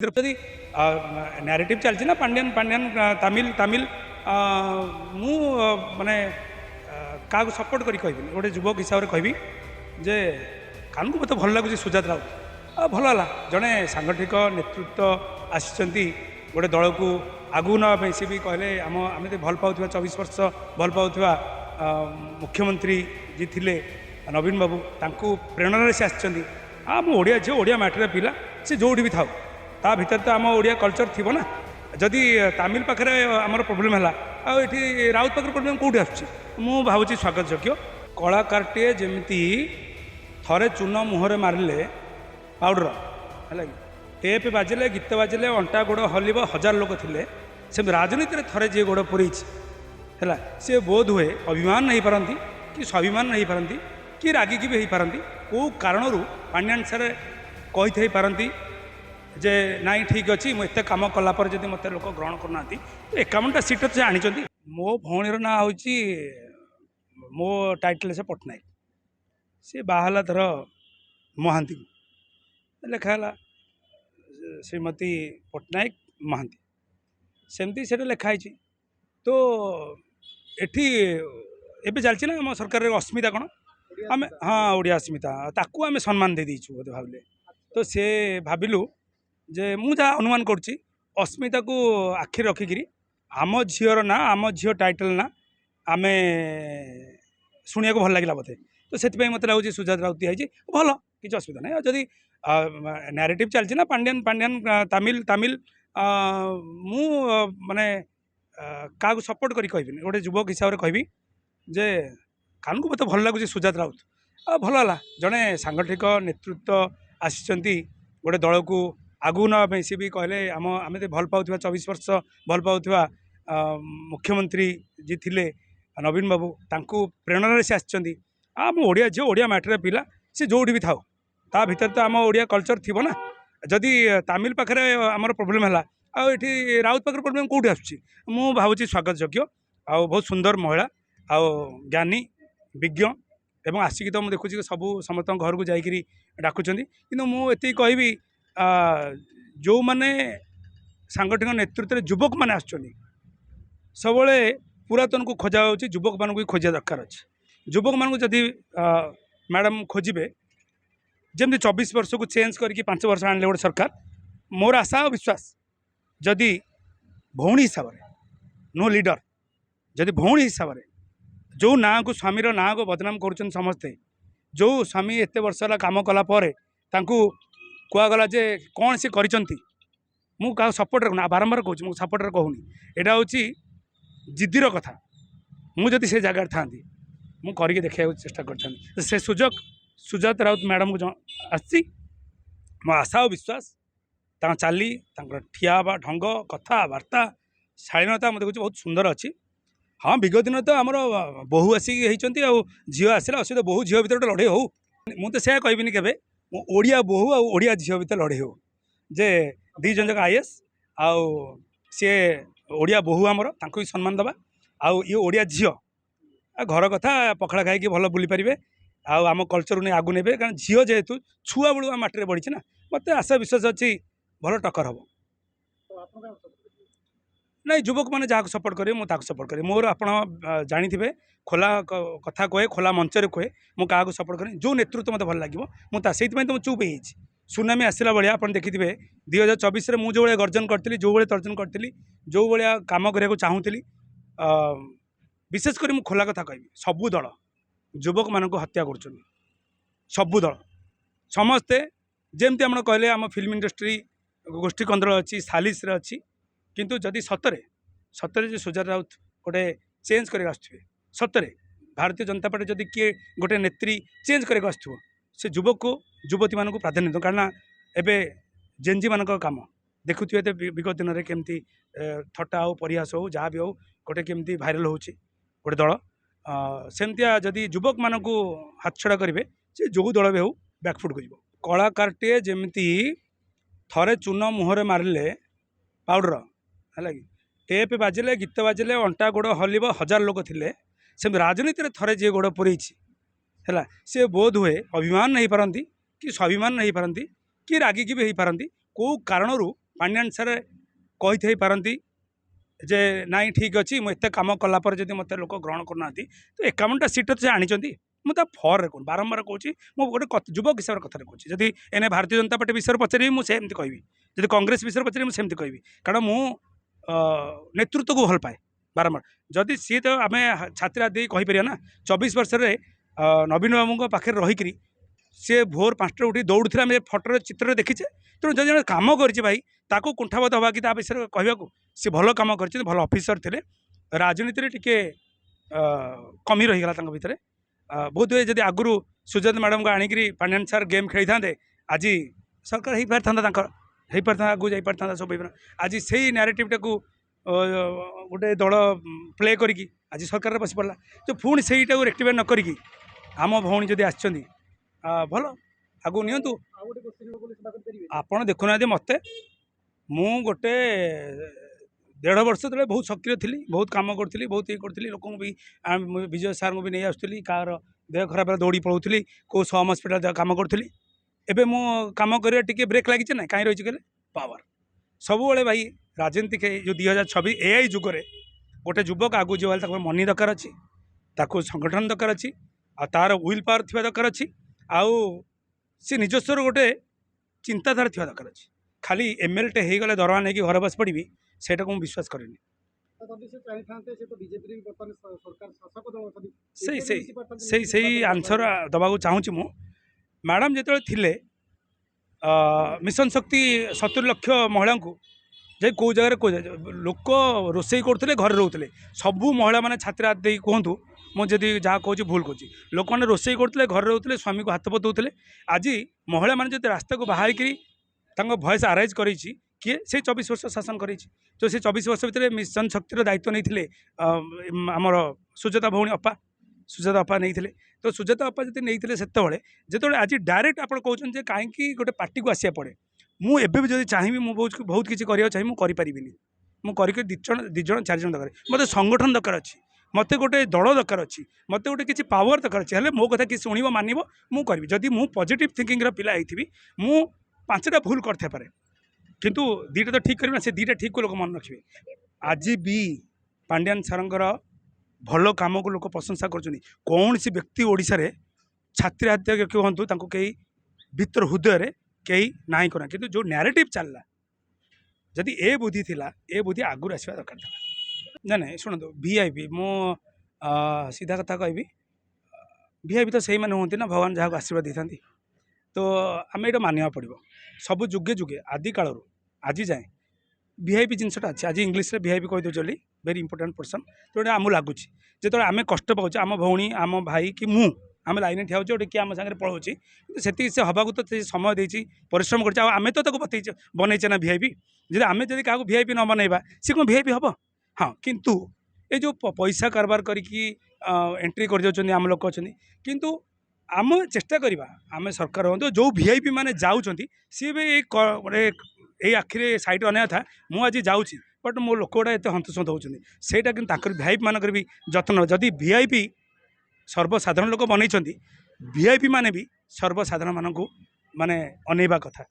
Draupadi narrative चलती ना पांड्यान पांड्यान तमिल तमिल मु माने क्या सपोर्ट करी कहबी गोटे युवक हिसाब से कहबी जे कान को मत भल लगुच सुजात राउत भल है जड़े सांगठनिक नेतृत्व आसी गोटे दल को आगू ना सी भी कहले आम आम भल पाऊा 24 वर्ष भल पाऊा मुख्यमंत्री जी थे नवीन बाबू तांको प्रेरणा से आम ओडिया झील ओडिया मैटर पिला से जोड़ी भी था ता भीतर तो आम ओडिया कल्चर थी ना जदि तमिल पाखे आमर प्रोब्लेम है आठी राउत पाखे प्रोब्लेम कौटी आसुच्छी मु भावुँ स्वागत योग्य कलाकारटे जमी थरे चून मुहर मारे पाउडर है टेप बाजिले गीत बाजिले अंटा गोड़ हल्ब 1000 लोक थे से राजनीति में थरे जी गोड़ पुरई है सी बोध हुए अभिमान नहीं पारती कि स्वाभिमान नहीं पारती कि रागिकी भी हो पारती कौ कारण पांड्यान सर कही पारती जे नाई ठीक अच्छी मुझे कम कलापर जब मत लोक ग्रहण करना 51टा सीट से आनी मो भौणीर ना हूँ मो टाइटल से पट्टनायक सी बाहला धर महांती लिखाला श्रीमती पट्टनायक महांती सेमती से लिखाई तो एठी एबे चलती ना आम सरकार अस्मिता कौन आम हाँ ओडिया अस्मिता ताकू आम सम्मान दे दीचु बोधे भाविले तो सी भाविलु जे मु जहाँ अनुमान करुच्ची अस्मिता को आखि रखिकी आम झीर ना आम झील टाइटल ना आम शुणा भल लगे बोधे तो से मत लगुच सुजात राउत दिखाई भल किसी असुविधा ना जदि नारेटिव चलती ना पांड्यान पांड्यान तमिल तमिल मु माने क्या सपोर्ट करी कहबी गोटे युवक हिसाब से कहबी जे कान को मत भल लगुच सुजात राउत भल है जड़े सांगठनिक नेतृत्व आसी गोटे दल को आगू ना सी भी कहले आम आम भल पाऊा 24 वर्ष भल पाऊा मुख्यमंत्री जी थे नवीन बाबू तांको प्रेरणा से आसी आम ओडिया झील ओडिया मैटर पिला से जोड़ी भी था ता भीतर तो आम ओडिया कल्चर थी ना जदि तमिल पाखे आमर प्रोब्लेम है आठी राउत पाखे प्रोब्लेम कौटी आसुच्छी मु भावुँ स्वागत योग्य आ बहुत सुंदर महिला आ ज्ञानी विज्ञ एवं आसिक तो मुझे देखुची सबू समस्त घर को जाकि डाकुंट कि मुझे कहबी जो माने सांगठनिक नेतृत्व में युवक मैंने आसुच्च सब पुरातन को खोजा हो युवक मान को खोजा दरकार अच्छे युवक मान जदि मैडम खोजे जमी 24 वर्ष को चेंज करके 5 वर्ष आने गोटे सरकार मोर आशा और विश्वास जदि भौणी हिसाब से नो लीडर जदि भौणी हिसाब से जो ना को स्वामीर ना को बदनाम कर समस्ते जो स्वामी एत वर्ष काम कलापर कहगला जे कौन सी करिसंती मु का सपोर्टर ना बारंबार कहूँ मु सपोर्टर कहूनी एटा हूँ जिद्दीर कथा मु जदि से जगह था मु करके देखा चेष्टा कर से सुजोग सुजात राउत मैडम को आसी मो आशा और विश्वास चाली ठिया ढंग कथबार्ता शालीनता मत बहुत सुंदर अच्छी हाँ विगत दिन तो आमर बहु आसिक झील आसला असुविधा बहु झील भर लड़े हो मुझे से कहबिनी के ओडिया बहु आ ओडिया झील भर लड़े हो जे दी जन जाक आईएएस आउ सी ओडिया बहु आमर तांको भी सम्मान दबा आउ ये ओडिया झील घर कथा पखड़ा खाई भल बुली पारे आम कल्चर नहीं आगु ने कारण झील जेहेतु छुआ बड़ू आम माटी बढ़ी ना मत आशा विश्वास अच्छी भल टक्कर हम नहीं युवक मैंने जहाँ सपोर्ट करेंगे मुझे सपोर्ट करें मोर आप जानी खोला कथा कहे खोला मंचर कहे मुझे क्या सपोर्ट करें जो नेतृत्व मत भल लगे मुझे तो चुप हो सुनामी आसला भाया आप देखिए 2024 में मुझे गर्जन करी जो भाई तर्जन करी जो भाया कम करने को चाहूली विशेषकर खोला कथा कह सबू दल युवक मान हत्या कर सबू दल समस्ते जमती आम कहले आम फिल्म इंडस्ट्री गोष्ठी कंदल अच्छी सालिश अच्छी किंतु जदि सतरे सतरे जो सुजात राउत गोटे चेंज कर सतरे भारतीय जनता पार्टी जदि किए गोटे नेत्री चेंज कर से युवक को युवती मान को प्राधान्य दो कारण एवं जेनजी मान काम देखुए तो विगत दिन में केमती थट्टा हो परिहास हो जहाँ भी हो गोटे केमती भाइराल हो गोटे दल सेमतिया जदि युवक मान को हाथ छड़ा करेंगे से जो दल भी हो बैकफुट को कलाकारटे जमी थरे चून मुहर मारे पाउडर है टेप बाजिले गीत बाजिले अंटा गोड़ हल्ब 1000 लोक थे से राजनीति में थरे जी गोड़ पुरई है सी बोध हुए अभिमान नहीं पारती कि स्वाभिमान नहीं पारती कि रागिकी भी हो पारती कौ कारण पांड्यान सर कही पारती जे नाई ठीक अच्छी मुझे कम कलापर जब मत लोक ग्रहण करना तो 51टा सीट तो से आनी मुझे फर कहूँ बारंबार कहूँ मुझे गोटे युवक हिसाब से कथा कहूँ जदि एने भारतीय जनता पार्टी विषय पचारि मुझे कहि जब कांग्रेस विषय पचारि मुझे कहि कारण मु नेतृत्व को भल पाए बारंबार जदि सी तो आम छात्रा दे कहीपर ना 24 वर्ष नवीन बाबू पाखे रहीकि सी भोर 5टा उठी दौड़ूला आम फटोर चित्र देखीचे तेणु जो जन कम कर भाई ताको कुंठाबोध हवा कि विषय कहवाक सी भल कम कर भल अफिसर थे राजनीति में टिके कमी रहीगला भितर बहुत हुए जब आगु सुजाता मैडम को आणिक पांड्यान सार गेम खेली था आज सरकार हो पार था आगू जा पार सब आज से नारेटिव टाक गोटे दल प्ले करी आज सरकार बसी पड़ा तो पुणी से रेक्टिफाई न करी आम भौणी जदि आछंती भल आगू नियंतु आपण देखुना मत मु गोटे 1.5 वर्ष तले बहुत सक्रिय थी बहुत काम करी बहुत ये करी लोक भी विजय सार को भी नहीं आसुली कार देह खराब दौड़ी पलाऊली कौ सम हस्पिटाल काम करी एवं मो कम कर ब्रेक लगी ना कहीं रही कहले पावर सब भाई राजनीति जो 2026 एआई जुगरे गोटे युवक आगू जो मनी दरकार अच्छी ताकू संगठन दरकार अच्छी आ तार विल पावर थी दरकार अच्छी आउ सी निजस्वर गोटे चिंताधारा थी दरकार अच्छी खाली एमएलए हो गले दरवा नहीं घर बस पड़ी सेटा को विश्वास करेनि से आंसर दबा चाहूँगी मु मैडम जो थे मिशन शक्ति 70 लाख महिला को जे कौ जगह कौ लोक रोसे करते घर रोते सबू महिला मैंने छात्रा दे कहतु मुझे जहाँ कहूँ भूल करुँच लोक मैंने रोसे करते घर रोते स्वामी को हाथ पताऊे आज महिला मैंने जो रास्ता को बाहर भयस आराइज कर किए से 24 वर्ष शासन कर तो से 24 वर्ष भितर मिशन शक्तिर दायित्व नहीं आमर सुजाता भौणी अपा सुजाता अपा नहीं तो सुजाता अपा जब नहीं से जो आज डायरेक्ट आप कहते कहीं गोटे पार्टी को आसिया पड़े मुझे भी जब चाहिए मुझे बहुत किसी करने चाहिए मुझे मुझे दिज 4 जन दरकार मत संगठन दरकार अच्छी मत गोटे दल दरकार अच्छी मत गोटे किसी पावर दरकार अच्छी हेल्ले मो कथा कि शुणव मानव मुझे जदि मुझ पॉजिटिव थिंकिंग पिला होती मु 5टा भूल करते पारे किंतु 2टा तो ठीक करना से 2टा ठीक को लोक मन रखिए आज भी पांड्यान सारंकर भल काम को लोक प्रशंसा कर कौन सी व्यक्ति ओडिशा रे छात्री हत्या कहतु कहीं भितर हृदय कहीं ना करना किंतु जो नैरेटिव चलला जदि ए बुद्धि थिला ए बुद्धि आगुर आसवा दरकार था ना शुणु वीआईपी मो सीधा कथा कहबी वीआईपी तो सही मैंने हमें ना भगवान जहाँ आशीर्वाद देता तो आम ये मानवा पड़ो सब जुगे जुगे आदि काल आज जाए वीआईपी जिनसा अच्छे आज इंग्लीश रे वीआईपी कही दूसरी वेरी इंपोर्टेंट पर्सन तो आम लगुच जो आम कष्ट पाँच आम भौणी आम भाई कि मु आम लाइन ठिया गोटे किए आम सागर पलाऊँच से हवा तो समय देती परिश्रम करें तो बतई बनईचे ना वीआईपी जब आम जब क्या वीआईपी न बनइबा सी कौन वीआईपी हम हाँ किंतु ये जो पैसा कारबार करके एंट्री कर आम लोक अच्छा किंतु आम चेष्टा करवा आम सरकार हूँ जो वीआईपी माने जाऊँच सी भी ये आखिरी साइड अने था मुझे जाऊँगी बट मो लोक गुड़ा एत हंतसंत होती सेटा कि वीआईपी मानक भी जत्न जदि वीआईपी सर्वसाधारण लोक बनई वीआईपी माने भी सर्वसाधारण मानक माने अनेवा कथा